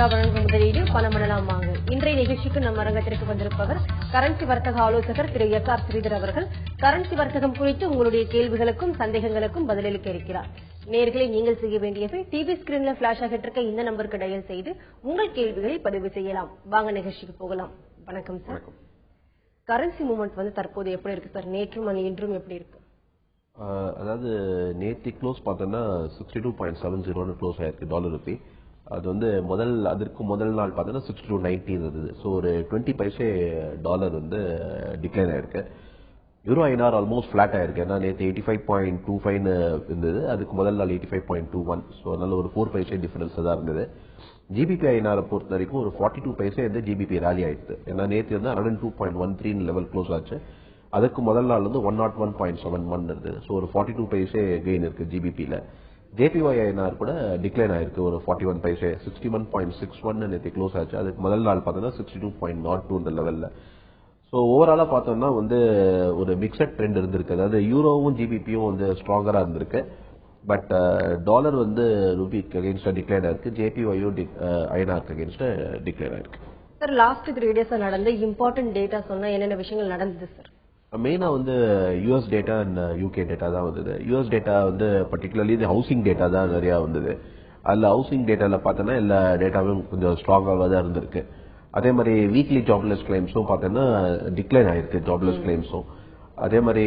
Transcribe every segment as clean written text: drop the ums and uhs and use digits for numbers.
India வழங்கும் முதலீடு பணமணலாம் வாங்கு. இன்றைய நிகழ்ச்சிக்கு நம் அரங்கத்திற்கு வந்திருப்பவர் கரன்சி வர்த்தக ஆலோசகர் திரு எஸ்.ஆர். ஸ்ரீதர் அவர்கள். கரன்சி வர்த்தகம் குறித்து உங்களுடைய கேள்விகளுக்கும் சந்தேகங்களுக்கும் பதிலளிக்க இருக்கிறார். நேயர்களை நீங்கள் செய்ய வேண்டியது டிவி ஸ்கிரீன்ல பிளாஷ் ஆகிட்டு இருக்க இந்த நம்பருக்கு டயல் செய்து உங்கள் கேள்விகளை பதிவு செய்யலாம். வாங்க நிகழ்ச்சிக்கு போகலாம். வணக்கம் சார். கரன்சி மூவ்மெண்ட் வந்து தற்போது எப்படி இருக்கு சார்? நேற்றும் இன்றும் எப்படி இருக்கு? அதாவது நேற்று க்ளோஸ் பார்த்தோன்னா 62.70 க்ளோஸ் ஆயிருக்கு டாலர் ரூபி. அது வந்து அதற்கு முதல் நாள் பார்த்தோன்னா 62.90 இருந்தது. ஸோ ஒரு 20 பைசே டாலர் வந்து டிக்ளைன் ஆயிருக்கு. யூரோ ஐநார் ஆல்மோஸ்ட் ஃபிளாட் ஆயிருக்கு. ஏன்னா நேற்று 85.25 இருந்தது, அதுக்கு முதல் நாள் 85.21. ஸோ அதனால ஒரு 4 பைசே டிஃபரன்ஸ் தான் இருந்தது. ஜிபிபி ஐநாரை பொறுத்த வரைக்கும் ஒரு 42 பைசே வந்து ஜிபிபி ராலி ஆயிடுது. ஏன்னா நேற்று வந்து 102.13 லெவல் க்ளோஸ் ஆச்சு. அதுக்கு முதல் நாள் வந்து 101.71 இருந்தது. ஸோ ஒரு 42 பைசே கெயின் இருக்கு ஜிபிபியில். ஜேபிஒய் ஐநார் கூட டிக்ளைன் ஆயிருக்கு ஒரு 41 பைசே, 61.61 நேற்று க்ளோஸ் ஆச்சு. அதுக்கு முதல் நாள் பார்த்தோன்னா 62.02 இந்த லெவலில். ஸோ ஓவராலாக பார்த்தோம்னா வந்து ஒரு மிக்சட் ட்ரெண்ட் இருந்திருக்கு. அதாவது யூரோவும் ஜிபிபியும் வந்து ஸ்ட்ராங்கராக இருந்திருக்கு. பட் டாலர் வந்து ரூபிக்கு அகேன்ஸ்டாக டிக்ளைன் ஆயிருக்கு, ஜேபிஒயும் ஐநாருக்கு அகேன்ஸ்டாக டிக்ளைன் ஆயிருக்கு. சார், லாஸ்ட் 3 டேஸ் நடந்த இம்பார்ட்டன்ட் டேட்டா சொன்னா என்னென்ன விஷயங்கள் நடந்தது சார்? மெயினா வந்து US data and UK data தான் வந்தது. யூஎஸ் டேட்டா வந்து பர்டிகுலர்லி இந்த ஹவுசிங் டேட்டா தான் நிறையா வந்தது. அதில் ஹவுசிங் டேட்டாவில் பார்த்தோன்னா எல்லா டேட்டாவும் கொஞ்சம் ஸ்ட்ராங்காக தான் இருந்திருக்கு. அதே மாதிரி வீக்லி ஜாப்லெஸ் கிளைம்ஸும் பார்த்தோன்னா டிக்ளைன் ஆயிருக்கு ஜாப்லெஸ் கிளைம்ஸும். அதே மாதிரி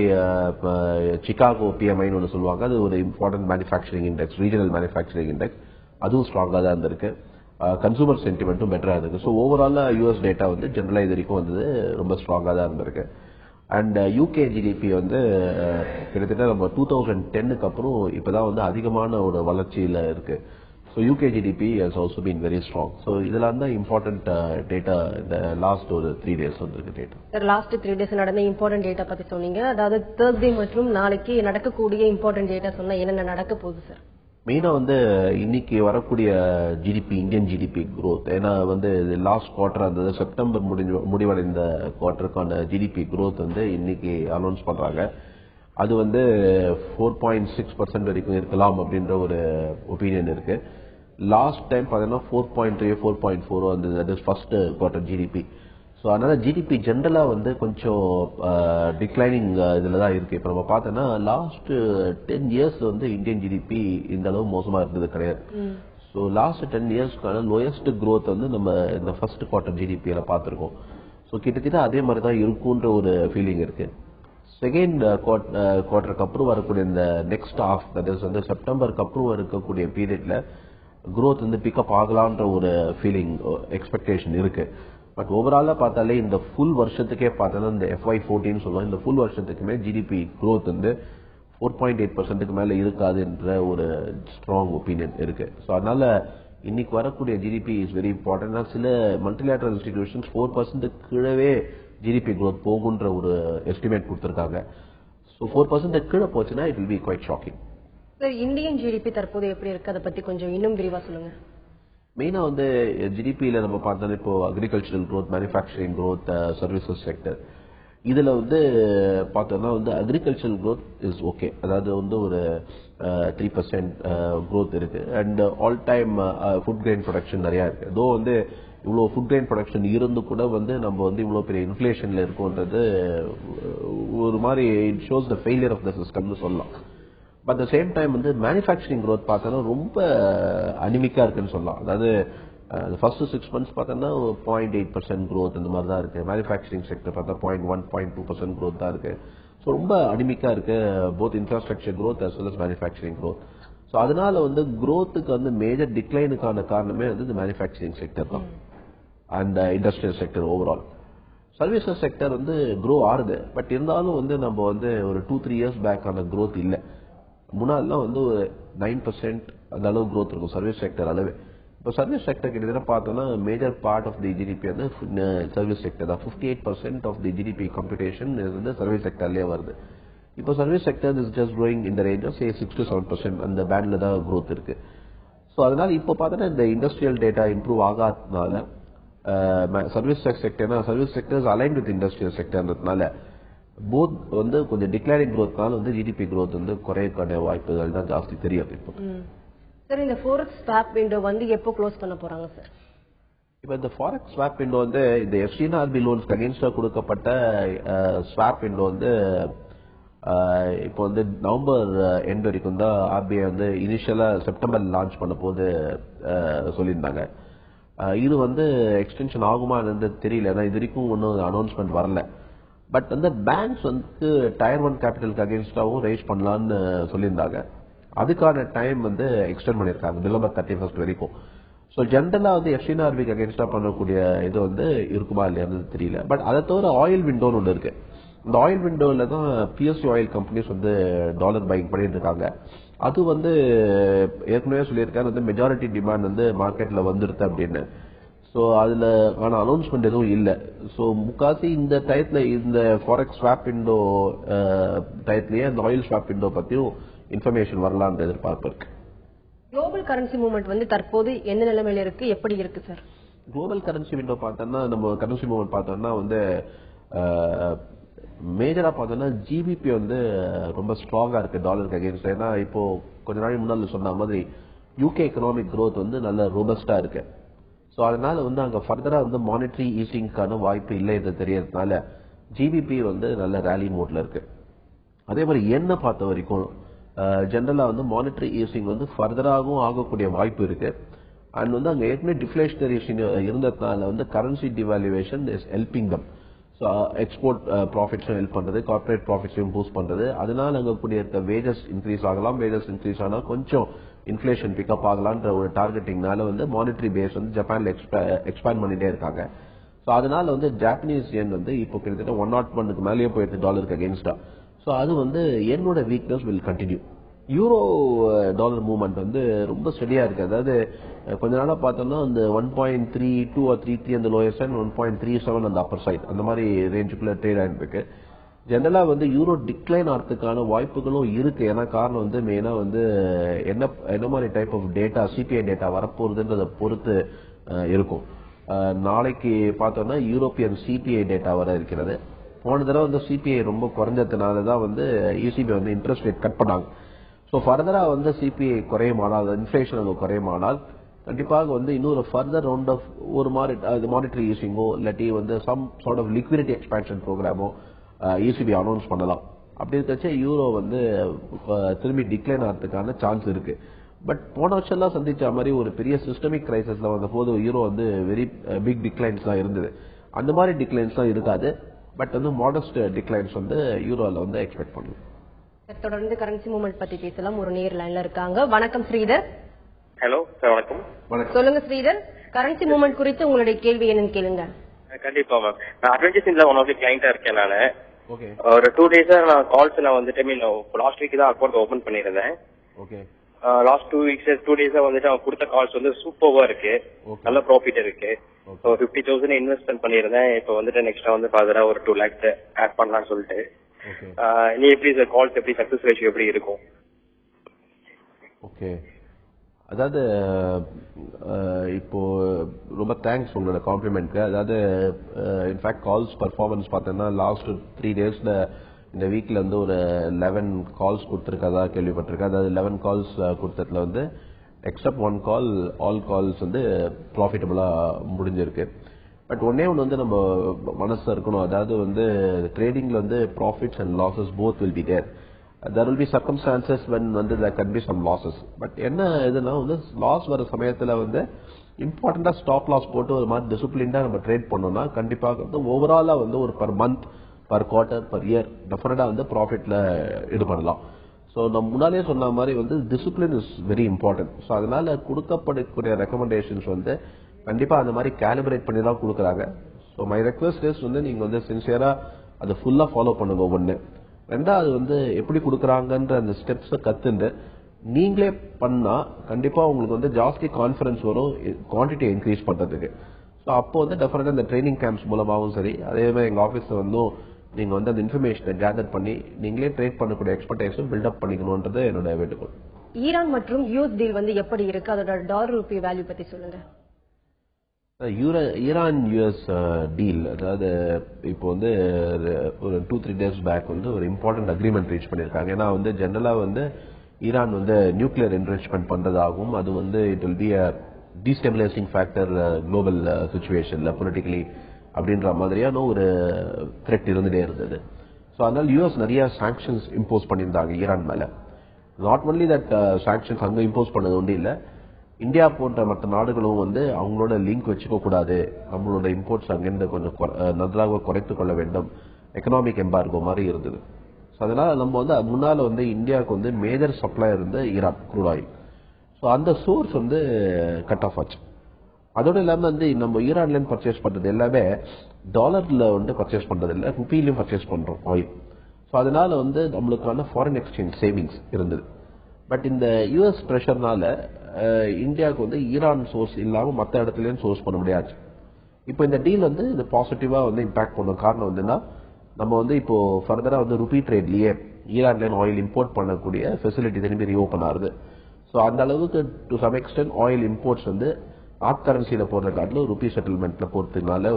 சிகாகோ பிஎம்ஐன்னு ஒன்று சொல்லுவாங்க, அது ஒரு important manufacturing index, regional manufacturing index, அதுவும் ஸ்ட்ராங்காக தான் இருந்திருக்கு. கன்சூமர் சென்டிமெண்ட்டும் பெட்டராக இருந்திருக்கு. ஸோ ஓவராலாக யூஎஸ் டேட்டா வந்து ஜென்ரலாக இது வரைக்கும் வந்தது ரொம்ப ஸ்ட்ராங்காக தான் இருந்திருக்கு. அண்ட் யூகே ஜிடிபி வந்து கிட்டத்தட்ட நம்ம 2010க்கு அப்புறம் இப்போதான் வந்து அதிகமான ஒரு வளர்ச்சியில் இருக்கு. So UK GDP has also been very strong. So இதெல்லாம் தான் இம்பார்ட்டன்ட் டேட்டா இந்த லாஸ்ட் ஒரு 3 டேஸ் வந்திருக்கு டேட்டா. சார், லாஸ்ட் 3 டேஸ் நடந்த இம்பார்ட்டன்ட் டேட்டா பத்தி சொன்னீங்க. அதாவது தேர்ஸ்டே மற்றும் நாளைக்கு நடக்கக்கூடிய இம்பார்ட்டன்ட் டேட்டா சொன்னா என்னென்ன நடக்க போகுது சார்? மெயினா வந்து இன்னைக்கு வரக்கூடிய ஜிடிபி, இந்தியன் ஜிடிபி growth, ஏன்னா வந்து லாஸ்ட் குவார்டர் இருந்தது, செப்டம்பர் முடிவடைந்த குவார்டருக்கான ஜிடிபி growth வந்து இன்னைக்கு அனௌன்ஸ் பண்றாங்க. அது வந்து 4.6% வரைக்கும் இருக்கலாம் அப்படின்ற ஒரு ஒப்பீனியன் இருக்கு. லாஸ்ட் டைம் பார்த்தீங்கன்னா 4.3 4.4 அந்த ஃபர்ஸ்ட் குவார்டர் ஜிடிபி. ஸோ அதனால ஜிடிபி ஜென்ரலாக வந்து கொஞ்சம் டிக்ளைனிங் இதில் தான் இருக்கு. இப்போ நம்ம பார்த்தோன்னா லாஸ்ட் 10 இயர்ஸ் வந்து இந்தியன் ஜிடிபி இந்த அளவு மோசமாக இருந்தது கிடையாது. ஸோ லாஸ்ட் 10 இயர்ஸ்க்கான லோயஸ்ட் growth வந்து நம்ம இந்த ஃபர்ஸ்ட் குவார்டர் ஜிடிபியில் பார்த்துருக்கோம். ஸோ கிட்டத்தட்ட அதே மாதிரி தான் இருக்குன்ற ஒரு ஃபீலிங் இருக்கு. செகண்ட் குவார்டருக்கு அப்புறம் வரக்கூடிய இந்த நெக்ஸ்ட் ஹாஃப், தட் இஸ் வந்து செப்டம்பருக்கு அப்புறம் இருக்கக்கூடிய பீரியட்ல growth வந்து பிக்கப் ஆகலான்ற ஒரு ஃபீலிங் எக்ஸ்பெக்டேஷன் இருக்கு. பட் ஓவராலா பார்த்தாலே இந்த ஃபுல் வருஷத்துக்கே பார்த்தோன்னா இந்த FY14 சொல்லுவோம், இந்த ஃபுல் வருஷத்துக்குமே ஜிடிபி growth வந்து 4.8% மேல இருக்காதுன்ற ஒரு ஸ்ட்ராங் ஒப்பீனியன் இருக்கு. ஸோ அதனால இன்னைக்கு வரக்கூடிய ஜிடிபி இஸ் வெரி இம்பார்ட்டன்ட். சில மல்டிலேட்டரல் இன்ஸ்டிடியூஷன்ஸ் 4% கீழவே ஜிடிபி growth போகுன்ற ஒரு எஸ்டிமேட் கொடுத்திருக்காங்க. ஸோ 4% கீழே போச்சுன்னா it will be quite shocking. Sir, Indian GDP தற்போது எப்படி இருக்கு, அதை பத்தி கொஞ்சம் இன்னும் விரிவா சொல்லுங்க. மெயினா வந்து ஜிடிபியில நம்ம பார்த்தோன்னா இப்போ agricultural growth, manufacturing growth, services sector, இதுல வந்து பார்த்தோம்னா வந்து அக்ரிகல்ச்சரல் growth இஸ் ஓகே. அதாவது வந்து ஒரு 3% growth இருக்கு. And all time food grain production நிறைய இருக்கு. அதோ வந்து இவ்வளோ ஃபுட் கிரெயின் ப்ரொடக்ஷன் இருந்து கூட வந்து நம்ம வந்து இவ்வளோ பெரிய இன்ஃபிளேஷன்ல இருக்கோன்றது ஒரு மாதிரி it shows the failure of the சிஸ்டம்னு சொல்லலாம். பட் த சேம் டைம் வந்து மேனுஃபேக்சரிங் growth பார்த்தோன்னா ரொம்ப அனிமிக்கா இருக்குன்னு சொல்லலாம். அதாவது ஃபர்ஸ்ட் 6 மந்த்ஸ் பார்த்தோன்னா 0.8% growth இந்த மாதிரி தான் இருக்கு. மேனுஃபேக்சரிங் செக்டர் பார்த்தா 0.1 0.2% growth தான் இருக்கு. ஸோ ரொம்ப அனிமிக்கா இருக்கு both infrastructure growth as well as manufacturing growth. So அதனால வந்து growthக்கு வந்து மேஜர் டிக்ளைனுக்கான காரணமே வந்து இந்த மேனுஃபேக்சரிங் செக்டர் தான் and industrial sector overall. Services sector வந்து க்ரோ ஆகுது. பட் இருந்தாலும் வந்து நம்ம வந்து ஒரு 2-3 இயர்ஸ் பேக் ஆன growth இல்லை. முன்னாடிலாம் வந்து 9% அந்த அளவு growth இருக்கும் சர்வீஸ் செக்டர் அளவு. இப்போ சர்வீஸ் செக்டர் கிட்டத்தட்ட பார்த்தோம்னா major part of the GDP வந்து சர்வீஸ் செக்டர் தான். 58% ஆஃப் தி ஜிடிபி கம்ப்யூட்டேஷன் வந்து சர்வீஸ் செக்டர்லேயே வருது. இப்போ service sector is just growing இந்த ரேஞ்ச் ஆஃப் 6-7% அந்த பேண்ட்ல தான் growth இருக்கு. ஸோ அதனால இப்போ பார்த்தோன்னா இந்த இண்டஸ்ட்ரியல் டேட்டா இம்ப்ரூவ் ஆகாததுனால service sector align with industrial செக்டர்ன்றதுனால போத் வந்து கொஞ்சம் டிக்ளைனிங் growthனால வந்து ஜிடிபி growth வந்து குறையக்கான வாய்ப்புகள் தான் ஜாஸ்தி தெரியும். இப்போ சார், இந்த ஃபோரெக்ஸ் ஸ்வாப் விண்டோ வந்து எப்போ க்ளோஸ் பண்ண போறாங்க சார்? இப்போ இந்த ஃபாரெக்ஸ் ஸ்வாப் விண்டோ வந்து இந்த எஃப்சிஎன்ஆர்பி லோன்ஸ்க்கு அகேன்ஸ்டா கொடுக்கப்பட்ட ஸ்வாப் விண்டோ வந்து இப்போ வந்து நவம்பர் எண்ட் வரைக்கும் தான் ஆர்பிஐ வந்து இனிஷியலா செப்டம்பர் லான்ச் பண்ண போது சொல்லியிருந்தாங்க. இது வந்து எக்ஸ்டென்ஷன் ஆகுமான்னு தெரியல, ஏன்னா இது வரைக்கும் ஒன்றும் அனௌன்ஸ்மெண்ட் வரல. பட் வந்து பேங்க்ஸ் வந்து டயர் 1 கேபிட்டலுக்கு அகேன்ஸ்டாவும் ரைஸ் பண்ணலான்னு சொல்லியிருந்தாங்க. அதுக்கான டைம் வந்து எக்ஸ்டெண்ட் பண்ணியிருக்காங்க டிசம்பர் 31 வரைக்கும். ஸோ ஜென்ரலா வந்து எஃப்சிஎன்ஆர்பிக்கு அகேன்ஸ்டா பண்ணக்கூடிய இது வந்து இருக்குமா இல்லையான்னு தெரியல. பட் அதை தவிர ஆயில் விண்டோன்னு ஒன்று இருக்கு. இந்த ஆயில் விண்டோல தான் பிஎஸ்சி ஆயில் கம்பெனிஸ் வந்து டாலர் பைங் பண்ணிட்டு இருக்காங்க. அது வந்து ஏற்கனவே சொல்லியிருக்காரு வந்து மெஜாரிட்டி டிமாண்ட் வந்து மார்க்கெட்ல வந்துருது அப்படின்னு. ஸோ அதுல ஆன அனௌன்ஸ்மெண்ட் எதுவும் இல்லை. ஸோ முக்காசி இந்த டயத்துல இந்த ஃபாரெக்ஸ் ஸ்வாப் விண்டோ டயத்துலயே இந்த ஆயில் ஸ்வாப் விண்டோ பத்தியும் இன்ஃபர்மேஷன் வரலாம்னு எதிர்பார்ப்பு இருக்கு. குளோபல் கரன்சி மூவ்மெண்ட் வந்து தற்போது என்ன நிலைமையில இருக்கு, எப்படி இருக்கு சார்? குளோபல் கரன்சி விண்டோ பார்த்தோம்னா நம்ம கரன்சி மூவ்மெண்ட் பார்த்தோம்னா வந்து மேஜரா பார்த்தோம்னா ஜிபிபி வந்து ரொம்ப ஸ்ட்ராங்கா இருக்கு டாலருக்கு அகேன்ஸ்ட். ஏன்னா இப்போ கொஞ்ச நாள் முன்னாடி சொன்ன மாதிரி யூகே எக்கனாமிக் growth வந்து நல்ல ரோபஸ்டா இருக்கு. ஸோ அதனால வந்து அங்க ஃபர்தரா வந்து மானிட்டரி ஈஸிங்கான வாய்ப்பு இல்லை என்று தெரியறதுனால ஜிபிபி வந்து நல்ல ரேலி மோட்ல இருக்கு. அதே மாதிரி என்ன பார்த்த வரைக்கும் ஜெனரலா வந்து மானிட்டரி ஈஸிங் வந்து ஃபர்தராகவும் ஆகக்கூடிய வாய்ப்பு இருக்கு. அண்ட் வந்து அங்க ஏற்கனவே டிஃப்ளேஷனரி இருந்ததுனால வந்து currency devaluation is helping them. So export ப்ராஃபிட்ஸும் ஹெல்ப் பண்றது, கார்பரேட் ப்ராஃபிட்ஸையும் பூஸ்ட் பண்றது. அதனால அங்க கூடிய வேஜஸ் இன்க்ரீஸ் ஆகலாம். வேஜஸ் இன்க்ரீஸ் ஆனா கொஞ்சம் இன்ஃபிளேஷன் பிக்கப் ஆகலான்ற ஒரு டார்கெட்டிங்னால வந்து மானிட்டரி பேஸ் வந்து ஜப்பான்ல எக்ஸ்பேண்ட் பண்ணிட்டே இருக்காங்க. ஸோ அதனால வந்து ஜாப்பனீஸ் யென் வந்து இப்போ கிட்டத்தட்ட 101க்கு மேலேயே போயிடுது டாலருக்கு அகேன்ஸ்டா. ஸோ அது வந்து என்னோட weakness will continue. Euro dollar movement வந்து ரொம்ப ஸ்டெடியா இருக்கு. அதாவது கொஞ்ச நாளா பார்த்தோம்னா அந்த 1.32 or 33 அந்த லோயர் சைட், 1.37 அந்த அப்பர் சைட், அந்த மாதிரி ரேஞ்சுக்குள்ள ட்ரேட் ஆகிட்டு இருக்கு. ஜெனரலா வந்து யூரோ டிக்ளைன் ஆகிறதுக்கான வாய்ப்புகளும் இருக்கு. ஏன்னா காரணம் வந்து மெயினா வந்து என்ன மாதிரி type of data, CPI data வரப்போறதுன்றதை பொறுத்து இருக்கும். நாளைக்கு பார்த்தோம்னா யூரோப்பியன் சிபிஐ டேட்டா வர இருக்கிறது. போன தடவை வந்து சிபிஐ ரொம்ப குறைஞ்சதுனால தான் வந்து இசிபி வந்து இன்ட்ரெஸ்ட் ரேட் கட் பண்ணாங்க. ஸோ ஃபர்தரா வந்து சிபிஐ குறையுமானால், இன்ஃபிளேஷன் அங்கே குறையுமானால் கண்டிப்பாக வந்து இன்னொரு ஃபர்தர் ரவுண்ட் ஆஃப் ஒரு மானிட்டரி ஈஸிங்கோ இல்லாட்டி வந்து some sort of liquidity expansion ப்ரோக்ராமோ இசிபி அனௌன்ஸ் பண்ணலாம். அப்படி இருக்கச்சே யூரோ வந்து திரும்பி டிக்ளைன் ஆகிறதுக்கான சான்ஸ் இருக்கு. பட் போன வருஷம் எல்லாம் சந்திச்ச மாதிரி ஒரு பெரிய சிஸ்டமிக் கிரைசிஸ்ல வந்த போது யூரோ வந்து வெரி பிக் டிக்ளைன்ஸ் தான் இருந்தது. அந்த மாதிரி டிக்ளைன்ஸ் தான் இருக்காது. பட் வந்து மாடஸ்ட் டிக்ளைன்ஸ் வந்து யூரோல வந்து எக்ஸ்பெக்ட் பண்ணுவோம். தொடர்ந்து கரன்சி மூவ்மெண்ட் பத்தி பேசலாம். ஒரு நேர் லைன்ல இருக்காங்க. வணக்கம் ஸ்ரீதர். ஹலோ சார், வணக்கம். சொல்லுங்க ஸ்ரீதர், கரன்சி மூவ்மெண்ட் குறித்து உங்களுடைய கேள்வி என்னன்னு கேளுங்க. கண்டிப்பா மேம். நான் அட்வென்ச்சர்ஸ்ல ஒன் ஆஃப் தி கிளைண்டா இருக்கேன். நான் ஓகே ஒரு 2 டேஸா நான் கால்ஸ் நான் வந்துட்டு லாஸ்ட் வீக் தான் அக்கௌண்ட் ஓபன் பண்ணிருந்தேன். ஓகே லாஸ்ட் 2 டேஸா வந்துட்டு அவங்க கொடுத்த கால்ஸ் வந்து சூப்பர்வா இருக்கு. நல்ல ப்ராஃபிட் இருக்கு. 50,000 இன்வெஸ்ட்மெண்ட் பண்ணிருந்தேன். இப்போ வந்துட்டு நெக்ஸ்டா வந்து ஃபாதரா ஒரு 2 lakhs ஆட் பண்ணலாம்னு சொல்லிட்டு. நீ எப்படி சார் கால்ஸ் எப்படி சக்சஸ் ரேஷியோ எப்படி இருக்கும்? ஓகே, அதாவது இப்போ ரொம்ப தேங்க்ஸ் உங்களோட காம்ப்ளிமெண்ட்க்கு. அதாவது இன்ஃபேக்ட் கால்ஸ் பர்ஃபார்மன்ஸ் பார்த்தோன்னா லாஸ்ட் 3 டேஸ்ல இந்த வீக்ல வந்து ஒரு 11 கால்ஸ் கொடுத்துருக்கதா கேள்விப்பட்டிருக்கேன். அதாவது 11 கால்ஸ் கொடுத்ததுல வந்து எக்ஸப்ட் 1 கால் ஆல் கால்ஸ் வந்து ப்ராஃபிட்டபிளா முடிஞ்சிருக்கு. பட் ஒன்னே ஒன்று வந்து நம்ம மனசு இருக்கணும். அதாவது வந்து ட்ரேடிங்ல வந்து profits and losses both will be there. there will be circumstances when வந்து there can be some losses. But என்ன இதுனா வந்து லாஸ் வர சமயத்துல வந்து இம்பார்ட்டண்டா ஸ்டாப் லாஸ் போட்டு ஒரு மாதிரி டிசிப்ளின்டா நம்ம ட்ரேட் பண்ணோம்னா கண்டிப்பாக வந்து ஓவராலா வந்து ஒரு per month, per quarter, per year டெஃபினட்டா வந்து ப்ராஃபிட்ல ஈடுபடலாம். ஸோ நம்ம முன்னாலே சொன்ன மாதிரி வந்து discipline is very important. So அதனால கொடுக்கப்படக்கூடிய ரெக்கமெண்டேஷன்ஸ் வந்து கண்டிப்பா அந்த மாதிரி கேலிபிரேட் பண்ணி தான் கொடுக்குறாங்க. ஸோ மை ரெக்வெஸ்ட் இஸ் வந்து நீங்க வந்து சின்சியரா அதை ஃபுல்லா ஃபாலோ பண்ணுங்க. ஒன்று. ரெண்டாவது வந்து எப்படி கொடுக்குறாங்கன்ற அந்த ஸ்டெப்ஸை கத்துண்டு நீங்களே பண்ணா கண்டிப்பா உங்களுக்கு வந்து ஜாஸ்தி கான்ஃபிடன்ஸ் வரும் குவான்டிட்டி இன்க்ரீஸ் பண்றதுக்கு. ஸோ அப்போ வந்து டெஃபினட்டா இந்த ட்ரைனிங் கேம்ப்ஸ் மூலமாகவும் சரி, அதே மாதிரி எங்க ஆஃபீஸ்ல வந்து நீங்க வந்து அந்த இன்ஃபர்மேஷனை கேதர் பண்ணி நீங்களே ட்ரேட் பண்ணக்கூடிய எக்ஸ்பர்டைஸும் பில்டப் பண்ணிக்கணும்ன்றது என்னோட வேண்டுகோள். ஈரான் மற்றும் யூஎஸ் டீல் வந்து எப்படி இருக்கு, அதோட டாலர் ரூபி வேல்யூ பத்தி சொல்லுங்க. ஈரான் யூஎஸ் டீல், அதாவது இப்போ வந்து ஒரு 2-3 days பேக் வந்து ஒரு இம்பார்ட்டன்ட் அக்ரிமெண்ட் ரீச் பண்ணிருக்காங்க. ஏன்னா வந்து ஜெனரலா வந்து ஈரான் வந்து நியூக்ளியர் என்ரிச்மெண்ட் பண்றதாகவும் அது வந்து it will be destabilising factor global சிச்சுவேஷன்ல பொலிட்டிக்கலி அப்படின்ற மாதிரியான ஒரு த்ரெட் இருந்துட்டே இருந்தது. ஸோ அதனால யூஎஸ் நிறைய சாங்ஷன்ஸ் இம்போஸ் பண்ணியிருந்தாங்க ஈரான் மேல. நாட் ஒன்லி தட் சாங்ஷன்ஸ் அங்கே இம்போஸ் பண்ணது ஒன்றும் இல்லை, இந்தியா போன்ற மற்ற நாடுகளும் அவங்களோட லிங்க் வச்சுக்க கூடாது, நம்மளோட இம்போர்ட்ஸ் அங்கிருந்து கொஞ்சம் நன்றாக குறைத்துக் கொள்ள வேண்டும், எக்கனாமிக் எம்பார்கோ மாதிரி இருந்தது. ஸோ அதனால நம்ம முன்னால இந்தியாவுக்கு major supplier Iran crude oil. So அந்த சோர்ஸ் கட் ஆஃப் ஆச்சு. அதோட இல்லாம நம்ம ஈரான்ல பர்ச்சேஸ் பண்றது எல்லாமே டாலர்ல பர்ச்சேஸ் பண்றது இல்ல, ருபியிலும் பர்ச்சேஸ் பண்றோம் ஆயில். ஸோ அதனால நம்மளுக்கான ஃபாரின் எக்ஸ்சேஞ்ச் சேவிங்ஸ் இருந்தது. பட் இந்த யூஎஸ் பிரஷர்னால இந்தியாவுக்கு ஈரான் சோர்ஸ் இல்லாம மற்ற இடத்துலயும் சோர்ஸ் பண்ண முடியாது. இப்போ இந்த டீல் இது பாசிட்டிவா இம்பாக்ட் பண்ணும். காரணம் நம்ம இப்போ ஃபர்தரா ருபி ட்ரேட்லயே ஈரான்ல ஆயில் இம்போர்ட் பண்ணக்கூடிய ஃபெசிலிட்டி திரும்பி ரீஓபன் ஆகுது. ஸோ அந்த அளவுக்கு to some extent oil imports north கரன்சியில போடுற காட்டிலும் ருபி செட்டில்மெண்ட்ல போறதுனால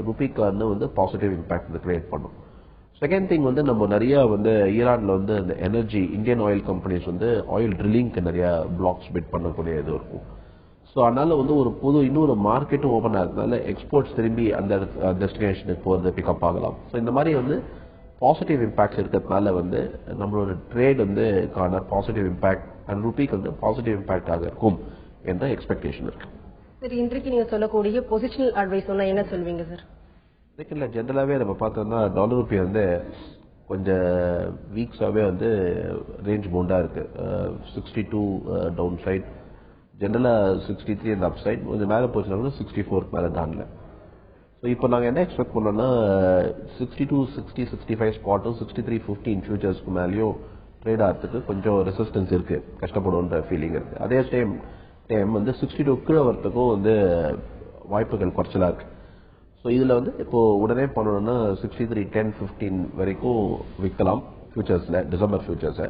ருபிக்கு பாசிட்டிவ் இம்பாக்ட் கிரியேட் பண்ணும். செகண்ட் திங் நம்ம நிறைய ஈரான்ல இந்த energy Indian oil companies oil ட்ரில்லிங்க்கு நிறைய பிளாக்ஸ் பிட் பண்ணக்கூடிய இது இருக்கும். ஸோ அதனால ஒரு புது இன்னொரு மார்க்கெட்டும் ஓபன் ஆகிறதுனால எக்ஸ்போர்ட்ஸ் திரும்பி அந்த டெஸ்டினேஷனுக்கு போறது பிக்கப் ஆகலாம். ஸோ இந்த மாதிரி பாசிட்டிவ் இம்பாக்ட் இருக்கிறதுனால நம்மளோட ட்ரேட் கான பாசிட்டிவ் இம்பாக்ட் அண்ட் ருபிக்கு பாசிட்டிவ் இம்பாக்ட் ஆக இருக்கும் என்ற எக்ஸ்பெக்டேஷன் இருக்கு. சரி, இன்றைக்கு நீங்க சொல்லக்கூடிய பொசிஷனல் அட்வைஸ் என்ன சொல்வீங்க சார்? இல்ல ஜென்ரலாவே நம்ம பார்த்தோம்னா டாலர் ருபி கொஞ்சம் வீக்ஸாவே ரேஞ்ச் பவுண்டா இருக்கு. 62 டவுன் சைட், ஜென்ரலா 63 அந்த அப் சைட், கொஞ்சம் மேல போச்சுன்னா 64 மேல தாண்டல. ஸோ இப்போ நாங்கள் என்ன எக்ஸ்பெக்ட் பண்ணோம்னா 62, 60, 65 ஸ்பாட்டும் 63.15 ஃபியூச்சர்ஸ்க்கு மேலேயும் ட்ரேட் ஆகிறதுக்கு கொஞ்சம் ரெசிஸ்டன்ஸ் இருக்கு, கஷ்டப்படுன்ற ஃபீலிங் இருக்கு. அதே டைம் 62 கீழே வரத்துக்கும் வாய்ப்புகள் குறைச்சலா இருக்கு. ஸோ இதுல இப்போ உடனே பண்ணணும்னா 63, 10, 15 வரைக்கும் விற்கலாம் ஃபியூச்சர்ஸ்ல, டிசம்பர் ஃபியூச்சர்ஸ்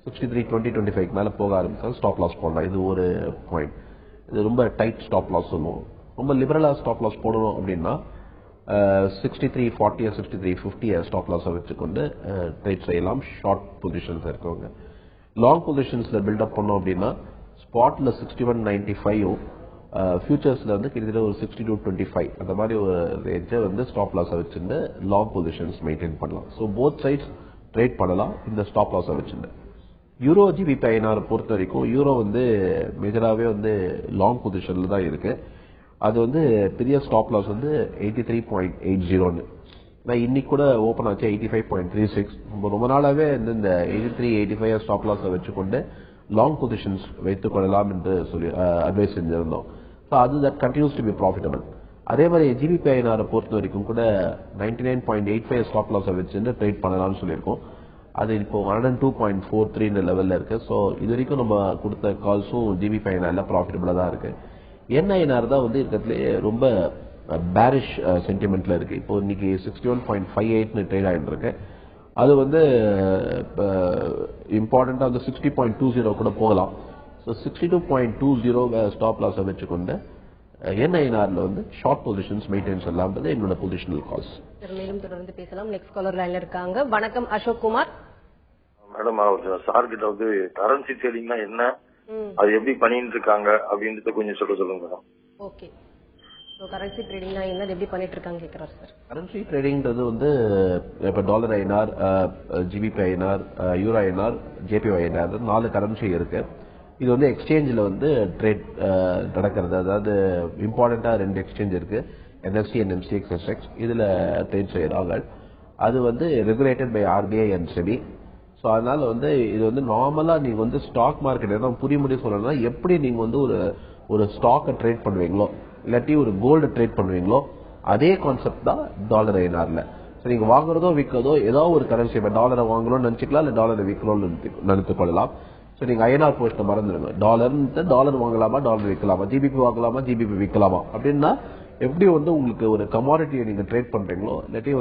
63, 20, 25 மேல போக ஆரம்பிச்சா ஸ்டாப் லாஸ் போடலாம். இது ஒரு பாயிண்ட். இது ரொம்ப டைட் ஸ்டாப் லாஸ் சொல்லுவோம். ரொம்ப லிபரலா ஸ்டாப் லாஸ் போடணும் அப்படின்னா 63, 40, 63, 50 ஸ்டாப் லாஸை வச்சுக்கொண்டு ட்ரேட் செய்யலாம். ஷார்ட் பொசிஷன்ஸ் இருக்கவங்க லாங் பொசிஷன்ஸ்ல பில்டப் பண்ணோம் அப்படின்னா ஸ்பாட்ல 61.95 ஃபியூச்சர்ஸ்ல கிட்டத்தட்ட ஒரு 62.25 அந்த மாதிரி ஒரு ரேஞ்சை ஸ்டாப் லாஸை வச்சுட்டு லாங் பொசிஷன்ஸ் மெயின்டைன் பண்ணலாம். ஸோ போத் சைட்ஸ் ட்ரேட் பண்ணலாம் இந்த ஸ்டாப் லாஸை வச்சுட்டு. யூரோ ஜிபிபி ஐஎன்ஆர் பொறுத்த வரைக்கும் யூரோ மேஜராகவே லாங் பொசிஷன்ல தான் இருக்கு. அது பெரிய ஸ்டாப் லாஸ் 83.80. நான் இன்னைக்கு கூட ஓபன் ஆச்சு 85.36. ரொம்ப நாளாவே இந்த 83, 85 ஸ்டாப் லாஸை வச்சுக்கொண்டு லாங் பொசிஷன்ஸ் வைத்துக் கொள்ளலாம் என்று சொல்லி அட்வைஸ் செஞ்சிருந்தோம். ஸோ அது that continues to be profitable. அதே மாதிரி ஜிபிபி ஐஎன்ஆர் பொறுத்த வரைக்கும் கூட 99.85 ஸ்டாப் லாஸை வச்சு ட்ரேட் பண்ணலாம்னு சொல்லியிருக்கோம். அது இப்போ 102.43 லெவல்ல இருக்கு. ஸோ இது வரைக்கும் நம்ம கொடுத்த கால்ஸும் ஜிபிபி ஐஎன்ஆர்ல ப்ராஃபிட்டபிளா தான் இருக்கு. என்ஐஎன்ஆர் தான் இருக்கிறதுலே ரொம்ப பேரிஷ் சென்டிமெண்ட்ல இருக்கு. இப்போ இன்னைக்கு 61.58 ட்ரேட் ஆயிட்டு இருக்கு. அது இம்பார்ட்டண்டா 60.20 கூட போகலாம். ஸோ 62.20 ஸ்டாப் லாஸை வச்சுக்கொண்டு என்ஐஎன்ஆர்ல ஷார்ட் பொசிஷன்ஸ் மெயின்டைன் பண்ணலாம். என்னோட பொசிஷனல் கால்ஸ். மேலும் தொடர்ந்து பேசலாம். நெக்ஸ்ட் காலர் லைன்ல இருக்காங்க. வணக்கம் அசோக் குமார். மேடம், சார் கிட்ட கரன்சி ட்ரேடிங்னா என்ன, அது எப்படி பண்ணிட்டு இருக்காங்க அப்படின்றத கொஞ்சம் சொல்லுங்க மேடம். ஓகே, கரன்சி ட்ரேடிங்னா என்ன, எப்படி பண்ணிட்டு இருக்காங்க கேக்குறாரு சார். கரன்சி ட்ரேடிங்ன்றது இப்ப dollar INR, GBP INR, euro INR, JP INR 4 currency இருக்கு. இது எக்ஸ்சேஞ்சில் ட்ரேட் நடக்கிறது. அதாவது இம்பார்ட்டண்டா 2 எக்ஸ்சேஞ்ச் இருக்கு, என்எஸ்சி அண்ட் எம்சிஎக்ஸ் எஸ்எக்ஸ். இதுல ட்ரேட் செய்யறாங்க. அது regulated by RBI and SEBI. So அதனால இது நார்மலா நீங்க ஸ்டாக் மார்க்கெட் புரிய முடியும் சொல்லணும்னா எப்படி நீங்க ஒரு ஸ்டாக்கை ட்ரேட் பண்ணுவீங்களோ இல்லாட்டி ஒரு கோல்டு ட்ரேட் பண்ணுவீங்களோ அதே கான்செப்ட் தான் டாலர் ஐஎன்ஆர்ல. ஸோ நீங்க வாங்குறதோ விற்கிறதோ ஏதாவது ஒரு கரன்சி, இப்போ டாலரை வாங்கணும்னு நினைச்சுக்கலாம், இல்லை டாலரை விற்கணும்னு நினைத்துக் கொள்ளலாம். ஸோ நீங்க ஐஎன்ஆர் போஸ்ட்டை மறந்துடுங்க. டாலர் வாங்கலாமா, டாலர் விற்கலாமா, ஜிபிபி வாங்கலாமா, ஜிபிபி விற்கலாமா அப்படின்னா எப்படி உங்களுக்கு ஒரு கமாடிட்டியை நீங்க ட்ரேட் பண்றீங்களோ இல்லாட்டி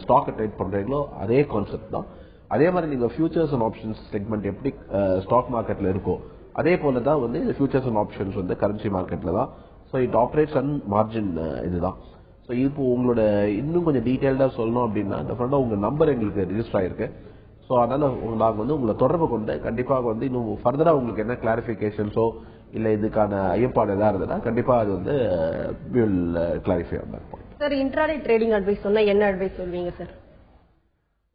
ஸ்டாக்கை ட்ரேட் பண்றீங்களோ அதே கான்செப்ட் தான். அதே மாதிரி நீங்க ஃபியூச்சர்ஸ் அண்ட் ஆப்ஷன்ஸ் செக்மெண்ட் எப்படி ஸ்டாக் மார்க்கெட்ல இருக்கோ அதே போலதான் இந்த ஃபியூச்சர்ஸ் அண்ட் ஆப்ஷன்ஸ் கரன்சி மார்க்கெட்ல தான். So it operates and margin இதுதான். ஸோ இப்போ உங்களோட இன்னும் கொஞ்சம் டீடைல்டா சொல்லணும் அப்படின்னா டெஃபினட்டா உங்க நம்பர் எங்களுக்கு ரிஜிஸ்டர் ஆயிருக்கு. ஸோ அதனால நாங்கள் உங்களை தொடர்பு கொண்டு கண்டிப்பாக இன்னும் ஃபர்தரா உங்களுக்கு என்ன கிளாரிபிகேஷன்ஸோ இல்ல இதுக்கான ஐயப்பாடு ஏதாவது இருந்ததுன்னா கண்டிப்பா அது வந்து will clarify on that point. Sir intraday trading advice சொன்னா என்ன அட்வைஸ் சொல்வீங்க சார்?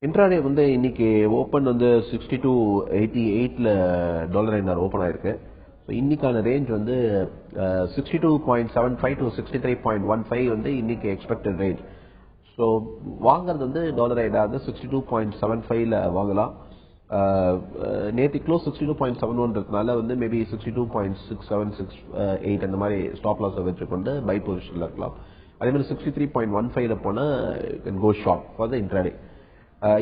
இன்ட்ராடே வந்து இன்னைக்கு ஓபன் வந்து 62.88ல டாலர் ஐநார் ஓபன் ஆயிருக்கு. இன்னைக்கான ரேஞ்ச் வந்து 62.75 to 63.15 வந்து இன்னைக்கு எக்ஸ்பெக்டட் ரேஞ்ச். ஸோ வாங்குறது வந்து டாலர் ஐநார் 62.75ல வாங்கலாம். நேற்று க்ளோஸ் 62.71 வந்து மேபி 62.6768 அந்த மாதிரி ஸ்டாப் லாஸ் வச்சுக்கொண்டு பை பொசிஷன்ல இருக்கலாம். அதே மாதிரி 63.15ல போனா go short for the intraday.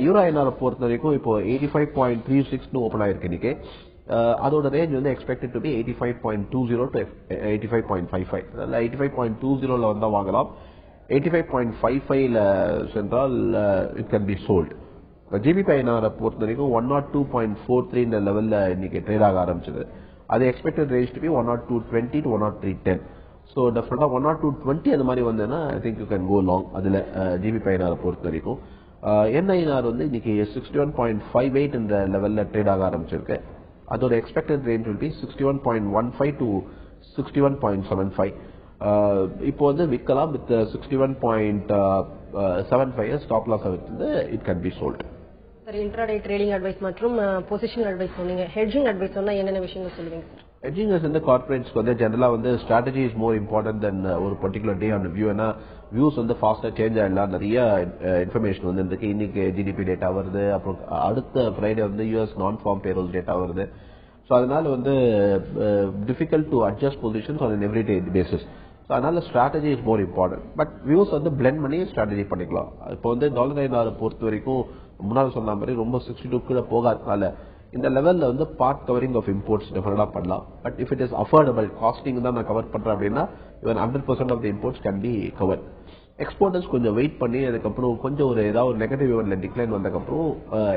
Euro ஐநாரை பொறுத்த வரைக்கும் இப்போ 85.36 ஓபன் ஆயிருக்கு இன்னைக்கு. அதோட ரேஞ்ச் வந்து எக்ஸ்பெக்டட் டு பி 85.20 to 85.55. அதனால 85.20ல வந்தா வாங்கலாம். 85.55ல சென்றால் it can be sold. GBP ஐநாரை பொறுத்த வரைக்கும் 102.43 இந்த லெவல்ல இன்னைக்கு ட்ரேட் ஆக ஆரம்பிச்சது. அது expected range to be 102.20 to 103.10. So டெஃபினட்டா 102.20 அந்த மாதிரி வந்ததுன்னா I think you can go long அதுல ஜிபிபி ஐநாரை பொறுத்த வரைக்கும். என்ஐஆர் வந்து இன்னைக்கு 61.58 என்ற லெவல்ல ட்ரேட் ஆக ஆரம்பிச்சிருக்கு. அதோட expected range will be 61.15 to 61.75. இப்போ வந்து விற்கலாம் வித் 61.75 ஸ்டாப் லாஸ் வச்சிருந்து it can be sold. Sir intraday trading advice மற்றும் பொசிஷன் அட்வைஸ் சொன்னீங்க. ஹெட்ஜிங் அட்வைஸ் சொன்னா என்னென்ன விஷயங்கள் சொல்லுவீங்க சார்? ஹெட்ஜிங் வந்து கார்பரேட்ஸ்க்கு வந்து ஜெனரலா வந்து strategy is more important then ஒரு பர்டிகுலர் டே ஆன் வியூ. ஏன்னா வியூஸ் வந்து ஃபாஸ்டா சேஞ்ச் ஆயிடலாம். நிறைய இன்ஃபர்மேஷன் வந்து இருக்கு. இன்னைக்கு ஜிடிபி டேட்டா வருது, அப்புறம் அடுத்த ஃப்ரைடே வந்து US non farm payroll data வருது. ஸோ அதனால வந்து difficult to adjust positions on every day basis. So அதனால strategy is more important. But views வந்து பிளெண்ட் பண்ணி ஸ்ட்ராட்டஜி பண்ணிக்கலாம். இப்போ வந்து டாலர் ஐநாரை பொறுத்த வரைக்கும் முன்னாடி சொன்ன மாதிரி ரொம்ப 62 கீழே போகாதனால இந்த லெவல்ல வந்து பார்ட் கவரிங் ஆஃப் இம்போர்ட்ஸ் டெஃபினட்டா பண்ணலாம். But if it is affordable costing தான் நான் கவர் பண்றேன் அப்படின்னா இவன் 100% of the imports can be cover. Exporters கொஞ்சம் வெயிட் பண்ணி அதுக்கப்புறம் கொஞ்சம் ஒரு ஏதாவது ஒரு நெகட்டிவ் ஈவென்ட்ல டிக்ளைன் வந்ததுக்கப்புறம்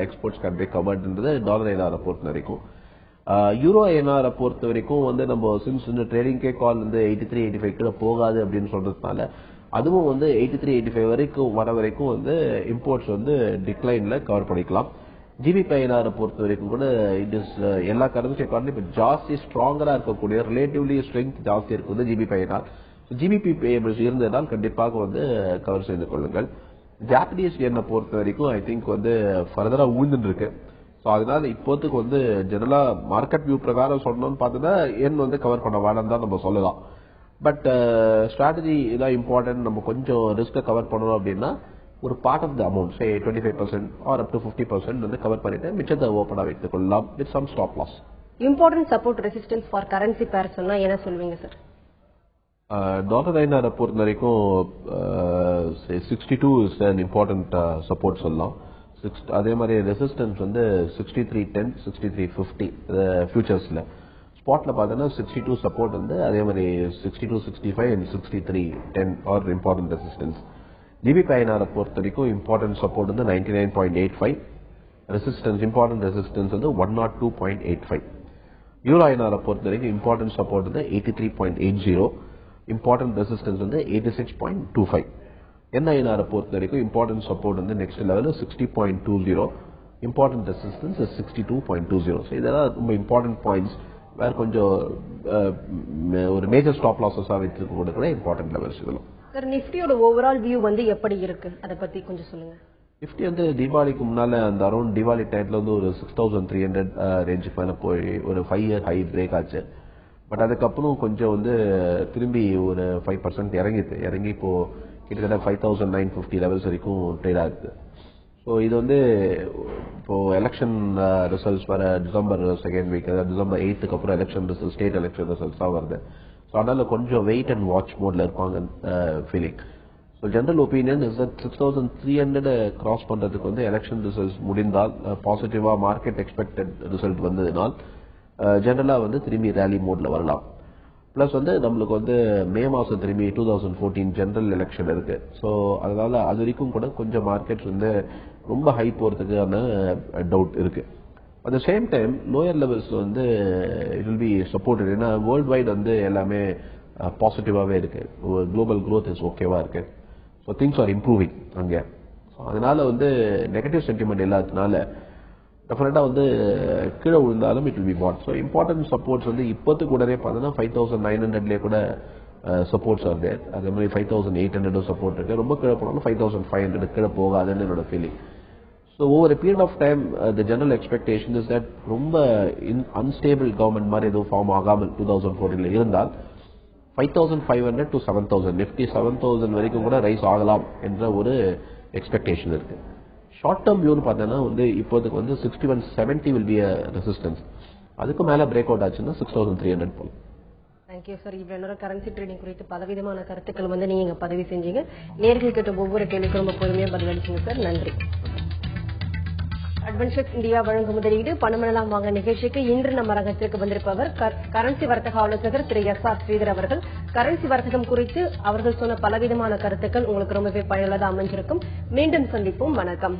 எக்ஸ்போர்ட்ஸ் கேன் பி கவர்டுன்றது டாலர் ஐநாரை பொறுத்த வரைக்கும். யூரோ ஐநாரை பொறுத்த வரைக்கும் வந்து நம்ம சின்ஸ் இந்த ட்ரேடிங்கே கால் வந்து 83-85 கீழே போகாது அப்படின்னு சொல்றதுனால அதுவும் வந்து 83-85 வரைக்கும் வர வரைக்கும் வந்து இம்போர்ட்ஸ் வந்து டிக்ளைன்ல கவர் பண்ணிக்கலாம். ஜிபிபி ஐநாரை பொறுத்த வரைக்கும் கூட இட் இஸ் எல்லா கரன்சி அக்கார்டும் இப்ப ஜாஸ்தி ஸ்ட்ராங்கரா இருக்கக்கூடிய ரிலேட்டிவ்லி ஸ்ட்ரென்த் ஜாஸ்தி இருக்குது ஜிபிபி ஐநார். ஜிபிபி பேயபிள்ஸ் இருந்ததால் கண்டிப்பாக வந்து கவர் செய்து கொள்ளுங்கள். ஜாப்பனீஸ் யென்னை பொறுத்த வரைக்கும் ஐ திங்க் வந்து ஃபர்தரா ஊழ்ந்துட்டு இருக்கு. ஸோ அதனால இப்போத்துக்கு வந்து ஜெனரலா மார்க்கெட் வியூ பிரகாரம் சொல்லணும்னு பார்த்தோன்னா யென் வந்து கவர் பண்ண வேணாம் தான் நம்ம சொல்லலாம். பட் ஸ்ட்ராட்டஜி இதான் இம்பார்ட்டன்ட். நம்ம கொஞ்சம் ரிஸ்கை கவர் பண்ணணும் அப்படின்னா ஒரு part of the amount say 25% or up to 50% வந்து கவர் பண்ணிட்டு மிச்சத்தை ஓப்பனா வைத்துக் கொள்ளலாம் with some stop loss. Important support resistance for currency pair சொன்னா என்ன சொல்வீங்க சார்? டாலர் ஐநாரை பொறுத்த வரைக்கும் 62 இஸ் an இம்பார்ட்டன்ட் சப்போர்ட் சொல்லலாம். அதே மாதிரி ரெசிஸ்டன்ஸ் வந்து 6310 6350 ஃபியூச்சர்ஸ்ல. ஸ்பாட்ல பார்த்தோன்னா 62 சப்போர்ட் வந்து அதே மாதிரி 6265 and 6310 are important resistance. GBP ஐநாரை பொறுத்த வரைக்கும் இம்பார்ட்டன்ட் சப்போர்ட் வந்து 99.85, ரெசிஸ்டன்ஸ் இம்பார்ட்டன்ட் ரெசிஸ்டன்ஸ் வந்து 102.85. யூரோ ஐநாரை பொறுத்த வரைக்கும் இம்பார்ட்டன்ட் சப்போர்ட் வந்து 83.80, இம்பார்ட்டன்ட் ரெசிஸ்டன்ஸ் வந்து 86.25. என்ஐஎன்ஆரை பொறுத்த வரைக்கும் இம்பார்ட்டன்ட் சப்போர்ட் வந்து next level 60.20, important resistance 62.20. So இதெல்லாம் ரொம்ப இம்பார்ட்டன்ட் பாயிண்ட்ஸ். வேற கொஞ்சம் ஒரு மேஜர் ஸ்டாப் லாஸஸா வச்சிருக்க கூட இம்பார்ட்டன்ட் லெவல்ஸ் இதெல்லாம். சார் நிஃப்டியோட ஓவரால் வியூ வந்து எப்படி இருக்கு அதை பத்தி கொஞ்சம் சொல்லுங்க. நிஃப்டி வந்து தீபாவளிக்கு முன்னால அந்த அரௌண்ட் தீபாவளி டைம்ல வந்து ஒரு 6300 ரேஞ்சுக்கு மேல போய் ஒரு 5 இயர் ஹை பிரேக் ஆச்சு. பட் அதுக்கப்புறம் கொஞ்சம் வந்து திரும்பி ஒரு 5% இறங்கி இப்போ கிட்டத்தட்ட 5950 லெவல்ஸ் வரைக்கும் ட்ரேட் ஆகுது. ஸோ இது வந்து இப்போ எலெக்ஷன் ரிசல்ட்ஸ் வர டிசம்பர் 2nd வீக், அதாவது டிசம்பர் 8க்கு அப்புறம் election result state election results தான் வருது. ஸோ அதனால கொஞ்சம் வெயிட் அண்ட் வாட்ச் மோட்ல இருப்பாங்க feeling. So general opinion is that 6300 cross பண்றதுக்கு வந்து எலெக்ஷன் ரிசல்ட்ஸ் முடிந்தால் பாசிட்டிவா மார்க்கெட் எக்ஸ்பெக்டட் ரிசல்ட் வந்ததுனால் ஜெனரலா வந்து திரும்பி ரேலி மோட்ல வரலாம். பிளஸ் வந்து நம்மளுக்கு வந்து மே மாசம் திரும்பி 2014 ஜெனரல் எலெக்ஷன் இருக்கு. ஸோ அதனால அது வரைக்கும் கூட கொஞ்சம் மார்க்கெட்ஸ் வந்து ரொம்ப ஹை போறதுக்கான டவுட் இருக்கு. At the same time lower levels வந்து இட் வில் பி சப்போர்ட்டட். ஏன்னா வேர்ல்ட் வைட் வந்து எல்லாமே பாசிட்டிவாவே இருக்கு. குளோபல் க்ரோத் இஸ் ஓகேவா இருக்கு. ஸோ திங்ஸ் ஆர் இம்ப்ரூவிங் அங்கே. ஸோ அதனால வந்து நெகட்டிவ் சென்டிமெண்ட் இல்லாததுனால டெஃபினட்டா வந்து கீழே விழுந்தாலும் it will be bought. So important supports வந்து இப்போத்துக்கு உடனே பார்த்தோன்னா 5900 கூட சப்போர்ட்ஸ் ஆர் தேர். அதே மாதிரி 5800 சப்போர்ட் இருக்கு. ரொம்ப கீழே போனாலும் 5500 கீழே போகாதுன்னு என்னோட feeling. So over period of time the general expectation is that ரொம்ப அன்ஸ்டேபிள் கவர்மெண்ட் மாதிரி எதுவும் ஃபார்ம் ஆகாமல் 2014 இருந்தால் 5500 to 7000 நிஃப்டி 7000 வரைக்கும் கூட ரைஸ் ஆகலாம் என்ற ஒரு எக்ஸ்பெக்டேஷன் இருக்கு. ஷார்ட் டேர்ம் வியூன்னு பார்த்தோன்னா வந்து இப்போதுக்கு வந்து 6170 வில் பி அ ரெசிஸ்டன்ஸ். அதுக்கு மேல பிரேக் அவுட் ஆச்சுன்னா 6300 போகும். Thank you sir. இவ்வளவு கரன்சி ட்ரேடிங் குறித்து பலவிதமான கருத்துக்கள் வந்து நீங்க பதிவு செஞ்சீங்க. நேர்கள் கிட்ட ஒவ்வொரு கேள்விக்கும் ரொம்ப பொறுமையா பதிலளிச்சீங்க சார். நன்றி. அட்வென்ச்சர்ஸ் இந்தியா வழங்கும் முதலீடு பணமெல்லாம் வாங்க நிகழ்ச்சிக்கு இன்று நம்ம அரங்கத்திற்கு வந்திருப்பவர் கரன்சி வர்த்தக ஆலோசகர் திரு எஸ்.ஆர். ஸ்ரீதர் அவர்கள். கரன்சி வர்த்தகம் குறித்து அவர்கள் சொன்ன பலவிதமான கருத்துக்கள் உங்களுக்கு ரொம்பவே பயனுள்ளதா அமைஞ்சிருக்கும். மீண்டும் சந்திப்போம். வணக்கம்.